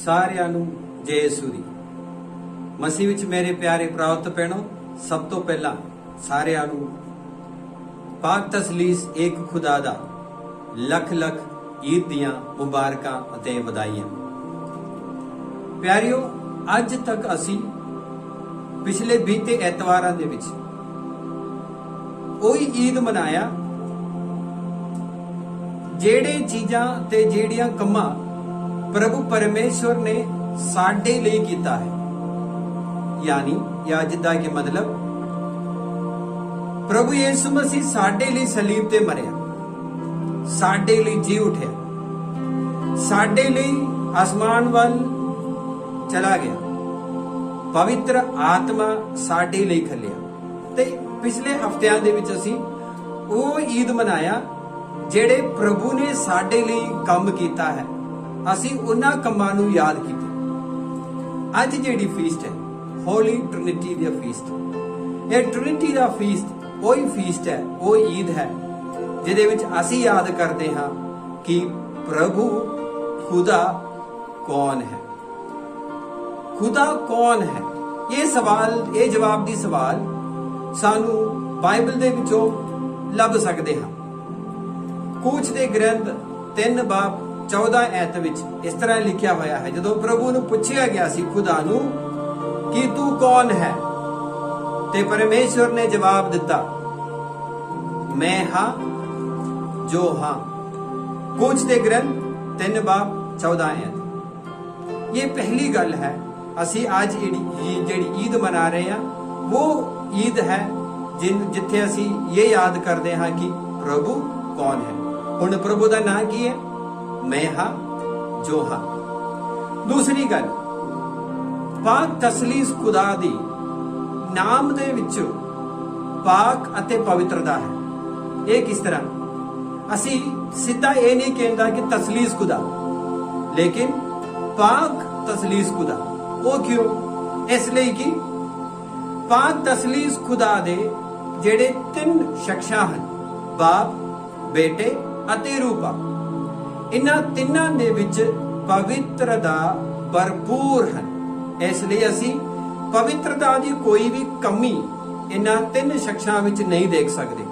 ਸਾਰਿਆਂ ਨੂੰ ਜੈ ਯਿਸੂ ਦੀ। ਮਸੀਹ ਵਿੱਚ ਮੇਰੇ ਪਿਆਰੇ ਭਰਾਓ ਭੈਣੋ, ਸਭ ਤੋਂ ਪਹਿਲਾਂ ਸਾਰਿਆਂ ਨੂੰ ਪਾਕ ਤਸਲੀਸ ਏਕ ਖੁਦਾ ਦਾ ਲੱਖ ਲੱਖ ਈਦ ਦੀਆਂ ਮੁਬਾਰਕਾਂ ਅਤੇ ਵਧਾਈਆਂ। ਪਿਆਰਿਓ, ਅੱਜ ਤੱਕ ਅਸੀਂ ਪਿਛਲੇ ਬੀਤੇ ਐਤਵਾਰਾਂ ਦੇ ਵਿੱਚ ਉਹੀ ਈਦ ਮਨਾਇਆ ਜਿਹੜੇ ਚੀਜ਼ਾਂ ਤੇ ਜਿਹੜੀਆਂ ਕੰਮਾਂ ਪ੍ਰਭੂ ਪਰਮੇਸ਼ਵਰ ਨੇ ਸਾਡੇ ਲਈ ਕੀਤਾ ਹੈ। यानी या जिदा के मतलब प्रभु यीशु मसीह साडे लिए सलीब ते मरिया, साडे लिए जी उठिया, साडे लिए आसमान वाल चला गया, पवित्र आत्मा साडे लिए खलिया। ते पिछले हफ्तियां दे विच असीं ਉਹ ईद मनाया ਜਿਹੜੇ प्रभु ने साडे लिए काम कीता है। असीं उन्हां ਕੰਮਾਂ ਨੂੰ याद कीते। ਅੱਜ ਜਿਹੜੀ ਫੀਸਟ है होली ट्रिनिटी दा फीस्ट, ये ट्रिनिटी दा फीस्ट वही फीस्ट है, वो ईद है जिहदे विच असीं याद करते हाँ कि प्रभु खुदा कौन है। खुदा कौन है, ये सवाल, ये जवाब दी सवाल सानू बाइबल दे विचों लभ सकते हाँ। कूच दे ग्रंथ 3 बाब 14 ऐत विच इस तरह लिखिया होया है, जदों प्रभु नूं पुछिया गया सी खुदा नूं कि तू कौन है, ते परमेश्वर ने जवाब दिता, मैं हां जो हां। कूच दे ग्रंथ 3 बाब 14 ऐत। ये पहली गल है। असी आज जेड़ी ईद मना रहे हैं वो ईद है जिथे असी ये याद करते हैं कि प्रभु कौन है। हुण प्रभु का नाम की है, मैं हां जो हां। दूसरी गल, पाक तसलीस खुदा दी नाम दे विच पाक अते पवित्रता है। ये किस तरह? असी सीधा ये नहीं कहता कि तसलीस खुदा, लेकिन पाक तसलीस खुदा। वो क्यों? इसलिए कि पाक तसलीस खुदा दे जेड़े 3 शख्सां हैं, बाप, बेटे अते रूपा, इन्हां तिन्हां दे विच पवित्रता भरपूर है। इसलिए असी पवित्रता की कोई भी कमी इन्हां 3 शख्सां विच नहीं देख सकते।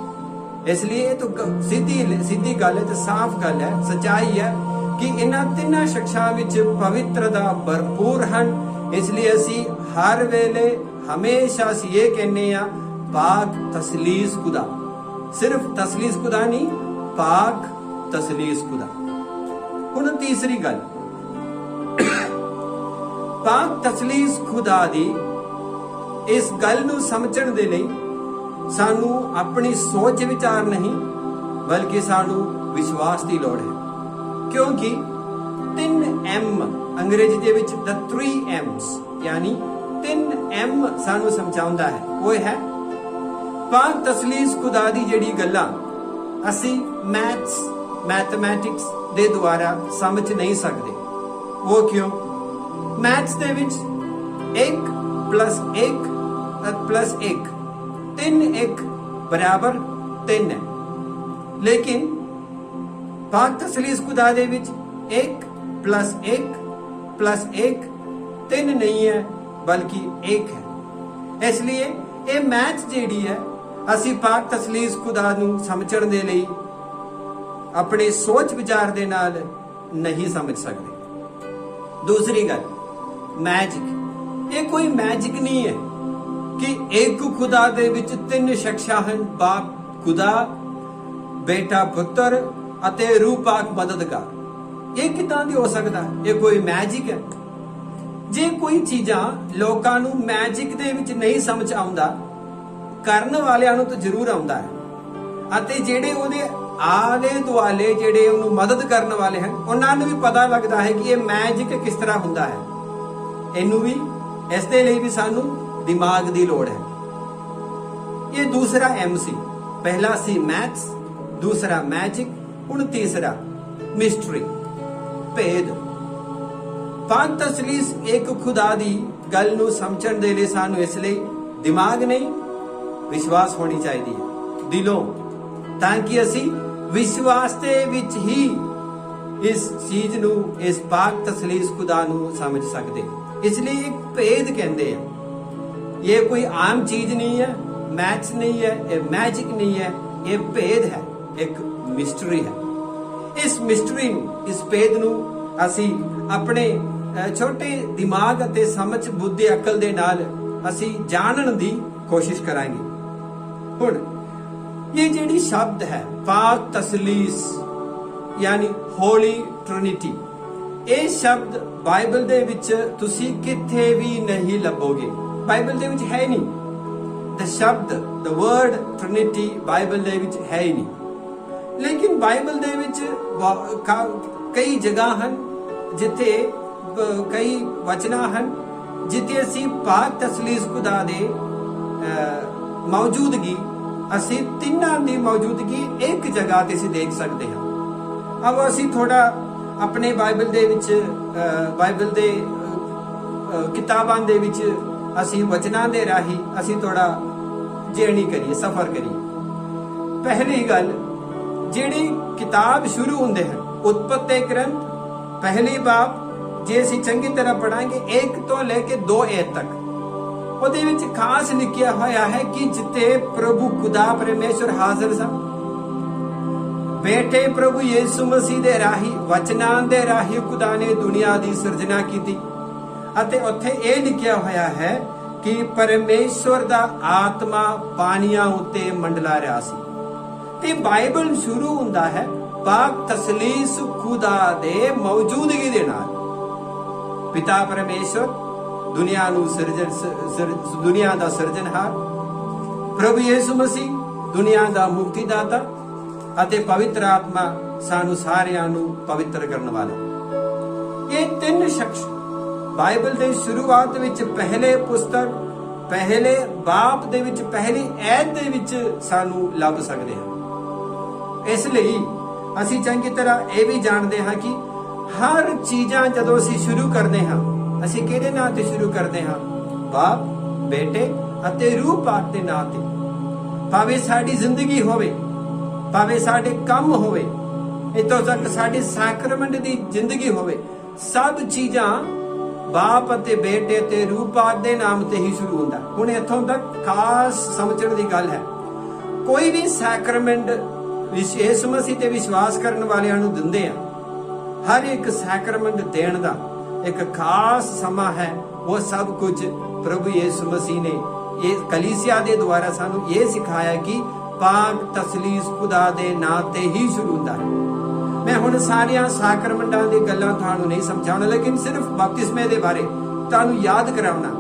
इसलिए तो सीधी गल है, तो साफ गल है, सच्चाई है कि इन्हां 3 शख्सां विच पवित्रता भरपूर हैं। इसलिए असी हर वेले हमेशा असी ये कहने आ, पाक तसलीस खुदा। सिर्फ तसलीस खुदा नहीं, पाक तसलीस खुदा। हुण तीसरी गल, पाक तसलीस खुदा दी इस गल नूं समझण दे लई सानू अपनी सोच विचार नहीं बल्कि सानू विश्वास की लोड़ है। क्योंकि 3 M अंग्रेजी दे विच द 3 M's यानी 3 M सानू समझाउंदा है। वो है पाक तसलीस खुदा दी जेड़ी गल्लां असी मैथमैटिक्स दे द्वारा समझ नहीं सकते। वो क्यों? मैथ्स दे विच 1 + 1 + 1 3 1 बराबर 3 है, लेकिन पाक तसलीस खुदा दे विच 1 + 1 + 1 3 नहीं है बल्कि 1 है। इसलिए ये मैथ्स जेड़ी है असी पाक तसलीस खुदा नूं समझण दे लई अपने सोच विचार दे नाल नहीं समझ सकते। दूसरी गल, मैजिक। ये कोई मैजिक नहीं है कि एक खुदा दे विच 3 शख्सां हैं, बाप खुदा, बेटा पुत्र अते रूह पाक मददगार। ये किदां दी हो सकदा? ये कोई मैजिक है? जे कोई चीज़ां लोकां नूं मैजिक दे विच नहीं समझ आउंदा, करन वालियां नूं तो जरूर आउंदा है, अते जेड़े ओहदे आले दुआले जेड़े उन्हें मदद करने वाले हैं उन्हां नूं भी पता लगता है कि ये मैजिक किस तरह हुंदा है। इनू भी इस दे लई भी सानू दिमाग दी लोड़ है। ये दूसरा M सी। पहला सी मैथ्स, दूसरा मैजिक, हुण तीसरा मिस्ट्री, भेद। पाक तसलीस एक खुदा दी गल नूं समझण दे लई सानू इसलिए दिमाग नहीं विश्वास होनी चाहिए दिलों, ताकि असी विश्वास दे विच ही इस चीज नू, इस पाक तसलीस खुदा नू समझ सकते। इसलिए एक भेद कहते हैं। ये कोई आम चीज नहीं है, मैथ्स नहीं है, ये मैजिक नहीं है, ये भेद है, एक मिस्ट्री है। इस मिस्ट्री नू, इस भेद नू असी अपने छोटे दिमाग अते समझ बुद्धि अकल दे नाल असी जानन दी कोशिश करांगे। हुण ये जेड़ी शब्द है पाक तसलीस यानी होली ट्रिनिटी, ये शब्द बाइबल दे विच तुसी किथे भी नहीं लभोगे। बाइबल दे विच है नहीं, द शब्द द वर्ड ट्रिनिटी बाइबल दे विच है ही नहीं। लेकिन बाइबल दे विच कई जगह हन जिथे कई वचना हन जिथे असी पाक तसलीस खुदा दे मौजूदगी, असी तिन्हां दी मौजूदगी एक जगह ते असी देख सकते हैं। अब असी थोड़ा अपने बाइबल दे विच बाइबल दे किताबां दे विच असी वचनां दे राही असी थोड़ा जर्नी करिए, सफर करिए। पहली गल, जेड़ी किताब शुरू हुंदे हैं उत्पत्ति ग्रंथ पहली बाब, जे असी चंगी तरह पढ़ांगे 1 तो लेके 2 ऐत तक, ਉਹਦੇ ਵਿੱਚ ਖਾਸ ਲਿਖਿਆ ਹੋਇਆ ਹੈ ਕਿ ਜਿੱਥੇ ਪ੍ਰਭੂ ਖੁਦਾ ਪਰਮੇਸ਼ਰ ਹਾਜ਼ਰ ਸਨ, ਬੇਟੇ ਪ੍ਰਭੂ ਯਿਸੂ ਮਸੀਹ ਦੇ ਰਾਹੀਂ ਵਚਨਾਂ ਦੇ ਰਾਹੀਂ ਖੁਦਾ ਨੇ ਦੁਨੀਆ ਦੀ ਸਿਰਜਣਾ ਕੀਤੀ। ਅਤੇ ਉੱਥੇ ਇਹ ਲਿਖਿਆ ਹੋਇਆ ਹੈ ਕਿ ਪਰਮੇਸ਼ਰ ਦਾ ਆਤਮਾ ਪਾਣੀਆਂ ਉੱਤੇ ਮੰਡਲਾ ਰਿਹਾ ਸੀ। ਤੇ ਬਾਈਬਲ ਸ਼ੁਰੂ ਹੁੰਦਾ ਹੈ ਪਾਕ ਤਸਲੀਸ ਖੁਦਾ ਦੇ ਮੌਜੂਦਗੀ ਦੇ ਨਾਲ। ਪਿਤਾ ਪਰਮੇਸ਼ਰ दुनिया दुनिया का सिरजनहार, प्रभु यीशु मसीह दुनिया का मुक्तिदाता अते पवित्र आत्मा सानू सारियां नू पवित्र करने वाला। ये 3 शख्स बाइबल दे शुरुआत विच पहले पुस्तक पहले बाप दे विच पहली ऐत दे विच सानू लभ सकते हैं। इसलिए असी चंगी तरह यह भी जानते हैं कि हर चीज़ां जदों असी शुरू करते हैं ਅਸੀਂ ਕਿਹਦੇ ਨਾਂ ਤੇ ਸ਼ੁਰੂ ਕਰਦੇ ਹਾਂ? ਬਾਪ, ਬੇਟੇ ਅਤੇ ਰੂਹ ਪਾਕ ਦੇ ਨਾਂ ਤੇ। ਭਾਵੇਂ ਸਾਡੀ ਜ਼ਿੰਦਗੀ ਹੋਵੇ, ਭਾਵੇਂ ਸਾਡੇ ਕੰਮ ਹੋਵੇ, ਇੱਥੋਂ ਤੱਕ ਸਾਡੀ ਸੈਕਰਮੈਂਟ ਦੀ ਜ਼ਿੰਦਗੀ ਹੋਵੇ, ਸਭ ਚੀਜ਼ਾਂ ਬਾਪ ਅਤੇ ਬੇਟੇ ਤੇ ਰੂਹ ਪਾਕ ਦੇ ਨਾਮ ਤੇ ਹੀ ਸ਼ੁਰੂ ਹੁੰਦਾ। ਹੁਣ ਇੱਥੋਂ ਤੱਕ ਖਾਸ ਸਮਝਣ ਦੀ ਗੱਲ ਹੈ, ਕੋਈ ਵੀ ਸੈਕਰਮੈਂਟ ਯਿਸੂ ਮਸੀਹ ਤੇ ਵਿਸ਼ਵਾਸ ਕਰਨ ਵਾਲਿਆਂ ਨੂੰ ਦਿੰਦੇ ਆ। ਹਰ ਇੱਕ ਸੈਕਰਮੈਂਟ ਦੇਣ ਦਾ एक खास समा है। वो सब कुछ प्रभु यीशु मसीह ने ये कलीसिया दे द्वारा सानू ये सिखाया कि पाक तसलीस खुदा दे नां ते ही शुरू हुंदा है। मैं हुण सारियां साक्रमेंटां दी गल्लां तुहानू नहीं समझाउणा, लेकिन सिर्फ बपतिस्मे दे बारे तुहानू याद कराउणा।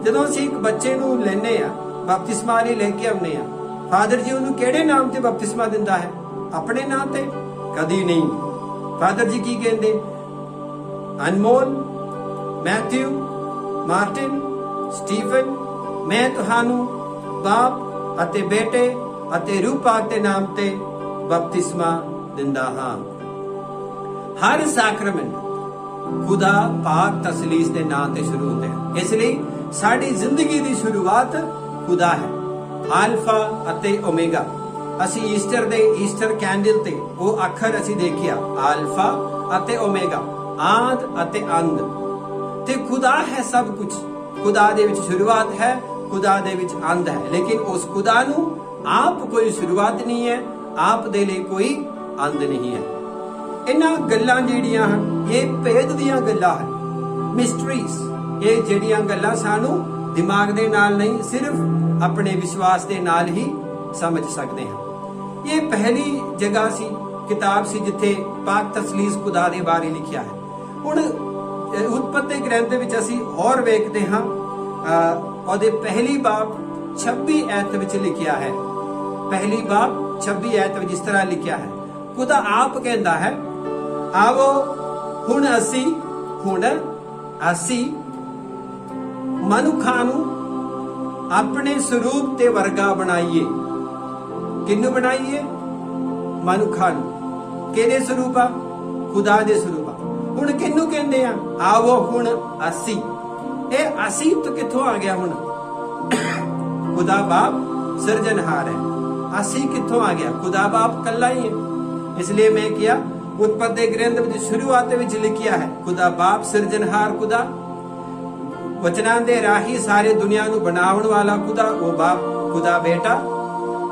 जदों असीं एक बच्चे नू लैने आ, बपतिस्मा लई लेके आउने आ, फादर जी उहनू किहड़े नाम ते बपतिस्मा दिंदा है? अपने नां ते? कदी नहीं। फादर जी की कहंदे? अनमोल, मैथ्यू, मार्टिन, स्टीफन, मैं तुहानू बाप अते बेटे अते रूह पाक दे नाम ते बपतिस्मा दिंदा हां। हर सैक्रमेंट खुदा पाक तसलीस दे नाम ते शुरू होंदे हैं। इसलिए साडी जिंदगी दी शुरुआत खुदा है, अल्फा अते ओमेगा। असी ईस्टर दे ईस्टर कैंडल ते वो अखर असी देखिया, अल्फा अते ओमेगा, आद अते अंत। ते खुदा है सब कुछ। खुदा दे विच शुरुआत है, खुदा दे विच अंत है, लेकिन उस खुदा नू आप कोई शुरुआत नहीं है, आप दे लिए कोई अंत नहीं है। इन्हां गल्लां जेड़ियां हन ये भेद दियां गल्लां हन, मिस्ट्रीज। ये जेड़ियां गल्लां सानू दिमाग दे नाल नहीं, सिर्फ अपने विश्वास दे नाल ही समझ सकते हैं। ये पहली जगह सी, किताब सी जिथे पाक तसलीस खुदा दे बारे लिखिया है। हुण उत्पत्ति ग्रंथ विच असी और वेखते हां, ਉਹਦੇ पहली बाब 26 ऐत विच लिखिया है। पहली बाब 26 ऐत विच इस तरह लिखिया है, खुदा आप कहंदा है, आवो हुण असी मनुखां नूं अपने स्वरूप ते वर्गा बनाईए। किन्नू बनाईए? मनुखां नूं। किहदे स्वरूप आ? खुदा दे स्वरूप। हुण किन्नू कहंदे आ? आवो हुण असी। ये असी तो कित्थों आ गया? हुण खुदा बाप सिरजनहार है, असी कित्थों आ गया? खुदा बाप कल्ला ही है। इसलिए मैं किया उत्पत्ति ग्रंथ विच शुरुआत विच लिखिया है, खुदा बाप सिरजनहार खुदा, वचनां दे राही सारे दुनिया नूं बनाउण वाला खुदा, वो बाप खुदा बेटा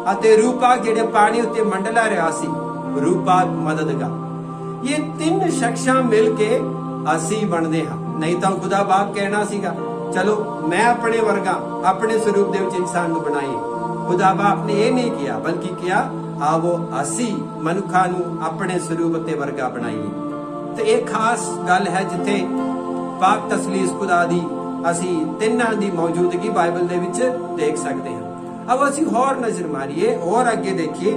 अते रूपाक जिहड़े पानी उत्ते मंडला रहा सी, रूपाक मददगार। ये तीन शख्सां मिल के असी बनदे हां। नहीं तो खुदा बाप कहना सीगा चलो मैं अपने वर्गा अपने स्वरूप दे विच इंसान नूं बनाईए। खुदा बाप ने यह नहीं किया, बल्कि किया आवो असी मनुखा नूं अपने स्वरूप ते वर्गा बनाईए। तो एक खास गल है जिथे पाक तसलीस खुदा दी असी तिन्हां दी मौजूदगी बाइबल दे विच देख सकते हैं। अब असी होर नजर मारिए और अगे देखिए,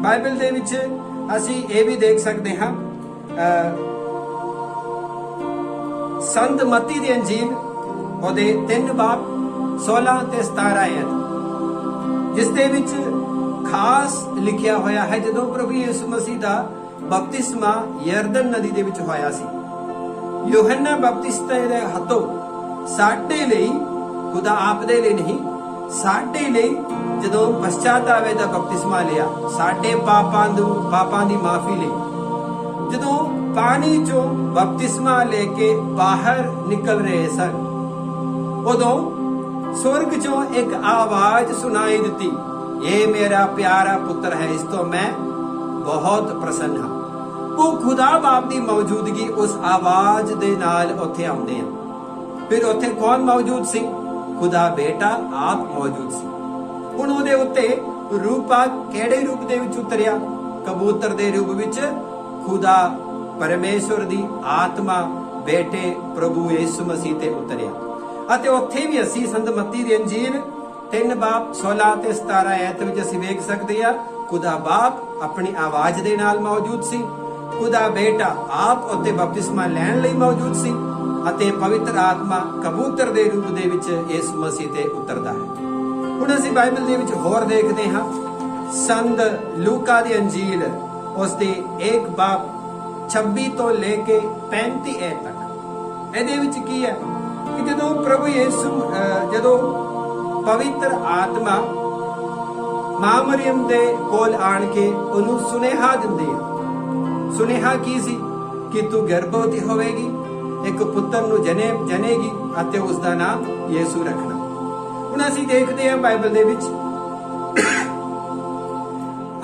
बाइबल दे विच असी ये भी देख सकते हैं संत मत्ती दी अंजील ओदे 3 बाब 16 ते 17 आयत, जिस दे विच खास लिखिया होया है जदों प्रभु यीशु मसीह दा बपतिस्मा यरदन नदी दे विच होया सी। यूहन्ना बपतिस्मा दे हथों साडे लई, खुदा आप दे लई नहीं, साडे लई जदों पश्चातावे दा बपतिस्मा लिया, साडे पापां दी माफी लई जदों पानी चो बपतिस्मा लेके बाहर निकल रहे सन, उदों स्वर्ग चो एक आवाज सुनाई दिती, ये मेरा प्यारा पुत्र है, इस तो मैं बहुत प्रसन्न हां। वो खुदा बाप दी मौजूदगी उस आवाज दे नाल उत्थे आउंदे आ। फिर उत्थे कौन मौजूद सी? खुदा बेटा आप मौजूद सी। हुण उहदे उत्ते रूपा किहड़े रूप दे विच उतरिया? कबूतर दे रूप विच खुदा परमेश्वर दी आत्मा बेटे प्रभु यीशु मसीह ते उतरिया। अते उत्थे भी असी संत मत्ती दी अंजील 3 बाब 16 ते 17 आयत विच असी वेख सकदे आ, खुदा बाप अपनी आवाज दे नाल मौजूद सी, खुदा बेटा आप उत्ते बपतिस्मा लैण लई मौजूद सी, अते पवित्र आत्मा कबूतर दे रूप दे विच यीशु मसीह ते उतरदा है। हुण असी बाइबल दे विच होर देखदे हां संत लूका दी अंजील उसदे 1 बाब 26 तो लेके 35 ए तक। ਇਹਦੇ ਵਿੱਚ ਕੀ ਹੈ ਕਿ ਜਦੋਂ ਪ੍ਰਭੂ ਯੀਸ਼ੂ ਜਦੋਂ ਪਵਿੱਤਰ ਆਤਮਾ ਮਾਂ ਮਰੀਮ ਦੇ ਕੋਲ ਆਣ ਕੇ ਉਹਨੂੰ ਸੁਨੇਹਾ ਦਿੰਦੇ ਆ। ਸੁਨੇਹਾ ਕੀ ਸੀ ਕਿ ਤੂੰ ਗਰਭਵਤੀ ਹੋਵੇਗੀ, ਇੱਕ ਪੁੱਤਰ ਨੂੰ ਜਨੇਗੀ ਅਤੇ ਉਸ ਦਾ ਨਾਮ ਯੀਸ਼ੂ ਰੱਖਣਾ। ਹੁਣ ਅਸੀਂ ਦੇਖਦੇ ਹਾਂ ਬਾਈਬਲ ਦੇ ਵਿੱਚ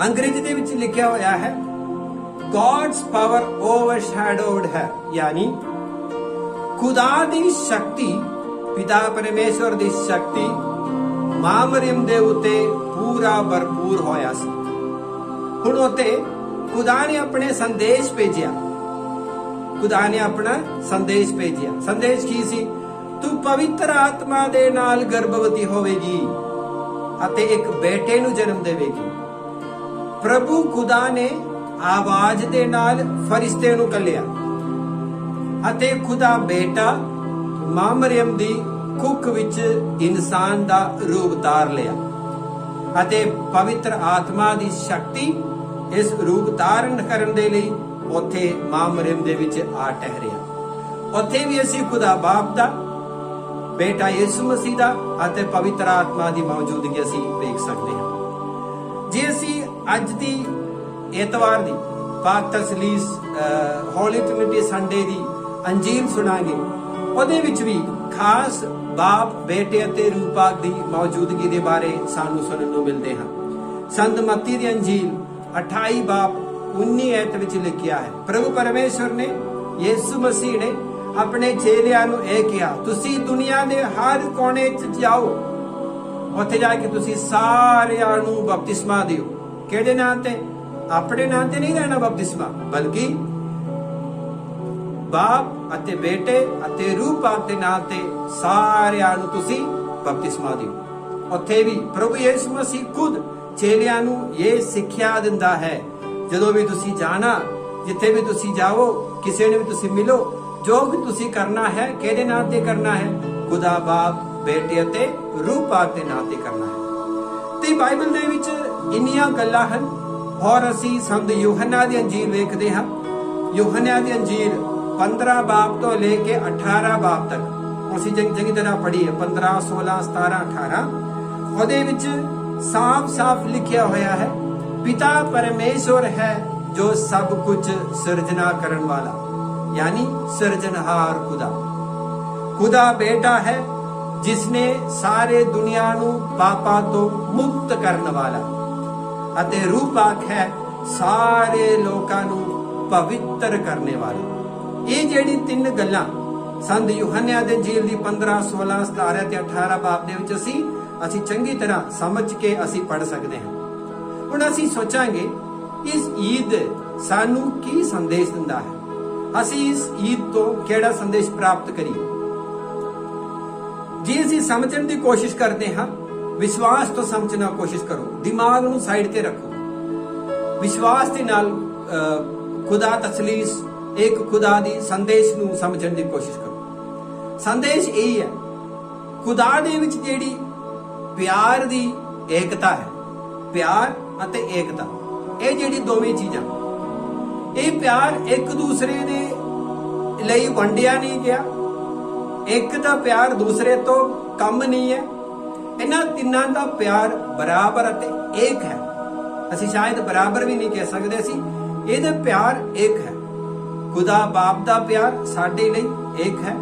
अंग्रेजी ਦੇ ਵਿੱਚ ਲਿਖਿਆ ਹੋਇਆ ਹੈ God's power overshadowed है, यानी खुदा दी शक्ति, पिता परमेश्वर दी शक्ति मां मरियम दे उते पूरा भरपूर होया सी। हुण उते खुदा ने अपने संदेश भेजिया, खुदा ने अपना संदेश भेजिया। संदेश की सी? तू पवित्र आत्मा दे नाल गर्भवती होवेगी अते एक बेटे नू जन्म देवेगी। प्रभु खुदा ने आवाज दे नाल फरिश्ते नू कलिया अते खुदा बेटा मां मरियम दी कुख विच इंसान दा रूप धार लिया अते पवित्र आत्मा दी शक्ति इस रूप धारण करन दे लई उत्थे मां मरियम दे विच आ ठहरिया। उत्थे भी असीं खुदा बाप दा, बेटा यीशु मसीह दा अते पवित्र आत्मा दी मौजूदगी असीं देख सकदे हां। जे असीं अज दी एतवार दी पाक तसलीस होली ट्रिनिटी संडे दी अंजील सुनांगे, ਉਹਦੇ ਵਿੱਚ ਵੀ ਖਾਸ ਬਾਪ बेटे ਅਤੇ रूपाक ਦੀ ਮੌਜੂਦਗੀ ਦੇ ਬਾਰੇ ਸਾਨੂੰ ਸੁਣਨ ਨੂੰ ਮਿਲਦੇ ਹਨ। ਸੰਤ ਮੱਤੀ ਦੀ ਅੰਜੀਲ 28 ਬਾਪ 19 ਐਤ ਵਿੱਚ ਲਿਖਿਆ ਹੈ, ਪ੍ਰਭੂ ਪਰਮੇਸ਼ਵਰ ਨੇ ਯਿਸੂ ਮਸੀਹ ਨੇ ਆਪਣੇ ਚੇਲਿਆਂ ਨੂੰ ਇਹ ਕਿਹਾ, ਤੁਸੀਂ ਦੁਨੀਆ ਦੇ ਹਰ ਕੋਨੇ 'ਚ ਜਾਓ, ਉੱਥੇ ਜਾ ਕੇ ਤੁਸੀਂ ਸਾਰਿਆਂ ਨੂੰ ਬਪਤਿਸਮਾ ਦਿਓ। ਕਿਹੜੇ ਨਾਂ ਤੇ? ਆਪਣੇ ਨਾਂ ਤੇ ਨਹੀਂ ਲੈਣਾ ਬਪਤਿਸਮਾ, ਬਲਕਿ ਬਾਪ ਅਤੇ ਬੇਟੇ ਅਤੇ ਰੂਪਾਕ ਦੇ ਨਾਂ ਤੇ ਸਾਰਿਆਂ ਨੂੰ ਤੁਸੀਂ ਬਪਤਿਸਮਾ ਦਿਓ। ਉੱਥੇ ਵੀ ਪ੍ਰਭੂ ਯਿਸੂ ਮਸੀਹ ਖੁਦ ਚੇਲਿਆਂ ਨੂੰ ਇਹ ਸਿੱਖਿਆ ਦਿੰਦਾ ਹੈ, ਜਦੋਂ ਵੀ ਤੁਸੀਂ ਜਾਣਾ, ਜਿੱਥੇ ਵੀ ਤੁਸੀਂ ਜਾਓ, ਕਿਸੇ ਨੂੰ ਵੀ ਤੁਸੀਂ ਮਿਲੋ, ਜੋ ਵੀ ਤੁਸੀਂ ਕਰਨਾ ਹੈ ਕਿਹਦੇ ਨਾਂ ਤੇ ਕਰਨਾ ਹੈ? ਖੁਦਾ ਬਾਪ, ਬੇਟੇ ਅਤੇ ਰੂਪਾਕ ਦੇ ਨਾਂ ਤੇ ਕਰਨਾ ਹੈ। ਤੇ ਬਾਈਬਲ ਦੇ ਵਿੱਚ ਇੰਨੀਆਂ ਗੱਲਾਂ ਹਨ। ਹੋਰ ਅਸੀਂ ਸੰਤ ਯੂਹੰਨਾ ਦੀ ਅੰਜੀਲ ਵੇਖਦੇ ਹਾਂ। ਯੂਹੰਨਾ ਦੀ ਅੰਜੀਲ 15 ਬਾਬ ਤੋਂ ਲੈ ਕੇ 18 ਬਾਬ ਤੱਕ ਅਸੀਂ ਚੰਗੀ ਤਰ੍ਹਾਂ ਪੜ੍ਹੀ ਹੈ। 15, 16, 17, 18 ਉਹਦੇ ਵਿੱਚ ਸਾਫ਼-ਸਾਫ਼ ਲਿਖਿਆ ਹੋਇਆ ਹੈ, ਪਿਤਾ ਪਰਮੇਸ਼ਵਰ ਹੈ जो सब कुछ सिरजना करन वाला, यानी सिरजनहार खुदा। खुदा बेटा है जिसने सारे दुनिया नू पापा तो मुक्त करन वाला, अते रूप आख है सारे लोकां नू पवित्र करने वाला। ये जेड़ी तीन गल्लां संत यूहन्ना दे इंजील दी 15, 16, 17 ते 18 बाब दे विच असी चंगी तरह समझ के असी पढ़ सकते हैं। हुण असी सोचांगे इस ईद सानू की संदेश दिंदा है, असी इस ईद तो केड़ा संदेश प्राप्त करिए। जे असी समझण दी कोशिश करते हाँ, विश्वास तो समझना कोशिश करो, दिमाग नू साइड ते रखो, विश्वास दे नाल खुदा तसलीस एक खुदा दी संदेश नू समझण दी कोशिश करो। संदेश यही है, खुदा दे विच जेड़ी प्यार दी एकता है, प्यार अते एकता, ये जेड़ी दोवें चीजां, ये प्यार एक दूसरे दे लई वंडिया नहीं गया, एक दा प्यार दूसरे तो कम नहीं है, इन्हां तिन्नां दा प्यार बराबर अते एक है। असी शायद बराबर भी नहीं कह सकते, असी इहदा प्यार एक है। खुदा बाप दा प्यार साडे लई एक है,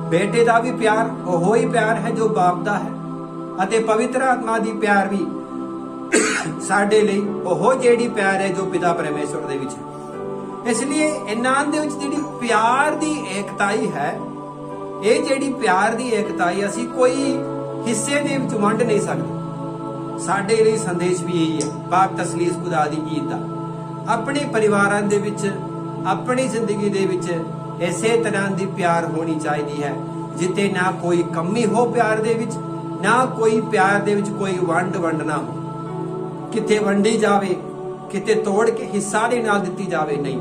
बेटे दा भी प्यार ओहो ही प्यार है जो बाप दा है, अते पवित्र आत्मा दी प्यार भी साडे लई ओहो जेड़ी प्यार है जो पिता परमेश्वर दे विच है। इसलिए इन्हां दे विच जेड़ी प्यार दी एकताई है, ये जेड़ी प्यार दी एकताई असी कोई हिस्से दे विच वंड नहीं सकते। साडे लई संदेश भी यही है, पाक तसलीस खुदा दी ईद दा। अपने परिवारां दे विच, अपनी जिंदगी दे विच इसे तरह दी प्यार होनी चाहिए है, जिते ना कोई कमी हो प्यार दे विच, ना कोई प्यार दे विच कोई वंड ना हो, किते वंडी जावे, किते तोड़ के हिस्सा दे नाल दित्ती जावे, नहीं।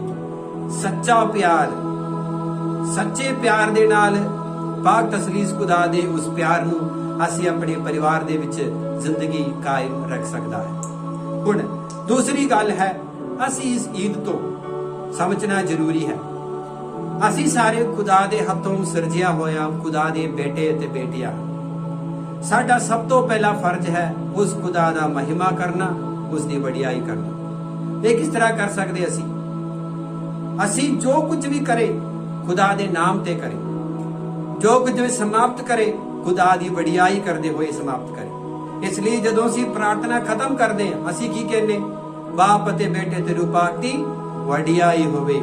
सच्चा प्यार, सच्चे प्यार दे नाल पाक तसलीस खुदा दे उस प्यार नू असी अपने परिवार दे विच जिंदगी कायम रख सकदा है। हुण दूसरी गल है, असी इस ईद तो समझना जरूरी है, असी सारे खुदा दे हथों सिरजिया होया खुदा दे बेटे ते बेटियां। साडा सब तो पहला फर्ज है उस खुदा दा महिमा करना, उसकी वडियाई करना। ये किस तरह कर सकते असी जो कुछ भी करे खुदा दे नाम ते करे, जो कुछ भी समाप्त करे खुदा दी वडियाई करते हुए समाप्त करे। इसलिए जदों असी प्रार्थना खत्म करते हैं, असी की कहने, बाप ते बेटे ते रूपाक दी वडियाई होवे।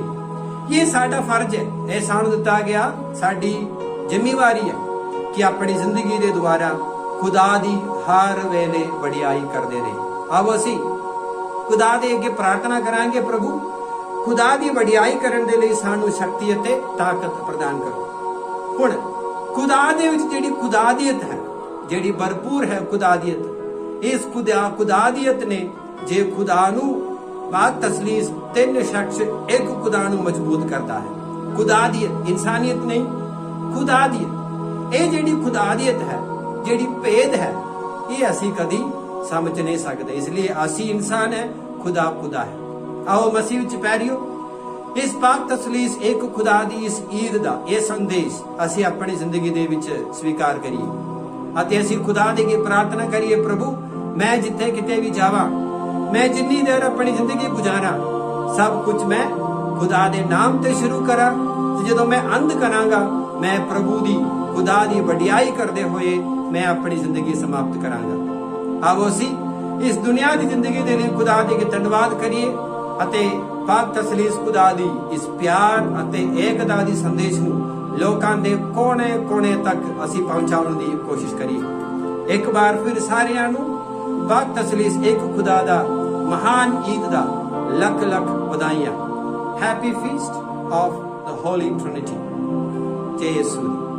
ये साडा फर्ज है, यह सानू दिता गया, साडी जिम्मेवारी है कि अपनी जिंदगी दे द्वारा खुदा दी हर वेले वडियाई करते रहे। अब असी खुदा दे अगे प्रार्थना करांगे, प्रभु खुदा दी वडियाई करन दे लई सानू शक्ति अते ताकत प्रदान करो। हुण खुदा दे विच जेड़ी खुदादियत है, जेड़ी भरपूर है खुदादियत, इस खुदादियत ने जे खुदा नू पाक तसलीस तीन शख्स एक खुदा नू मजबूत करता है। खुदादियत, इंसानियत नहीं, खुदादियत, ये जेड़ी खुदादियत है, जेड़ी भेद है, ये असी कदी समझ नहीं सकते। इसलिए असी इंसान है, खुदा खुदा है। आओ मसीह विच पैरियो, इस पाक तसलीस एक खुदा दी इस ईद दा ये संदेश असी अपनी जिंदगी दे विच स्वीकार करिए, अते असी खुदा दे अगे प्रार्थना करिए, प्रभु मैं जिथे किते भी जावां, मैं जिन्नी देर अपनी जिंदगी गुजारा, सब कुछ मैं खुदा दे नाम ते शुरू करा, जदों मैं अंत करांगा, मैं प्रभु दी खुदा दी वडियाई करते हुए मैं अपनी जिंदगी समाप्त करांगा। आओ असी इस दुनिया की जिंदगी दे लई खुदा दे अगे धन्नवाद करिए, अते पाक तसलीस खुदा दी इस प्यार अते एकता दी संदेश नू लोकां दे कोने तक असी पहुंचाउण दी कोशिश करिए। एक बार फिर सारियां नू पाक तसलीस एक खुदा दा महान ईद दा लख लख बधाइयां। Happy feast of the Holi Trinity. जय यीशु।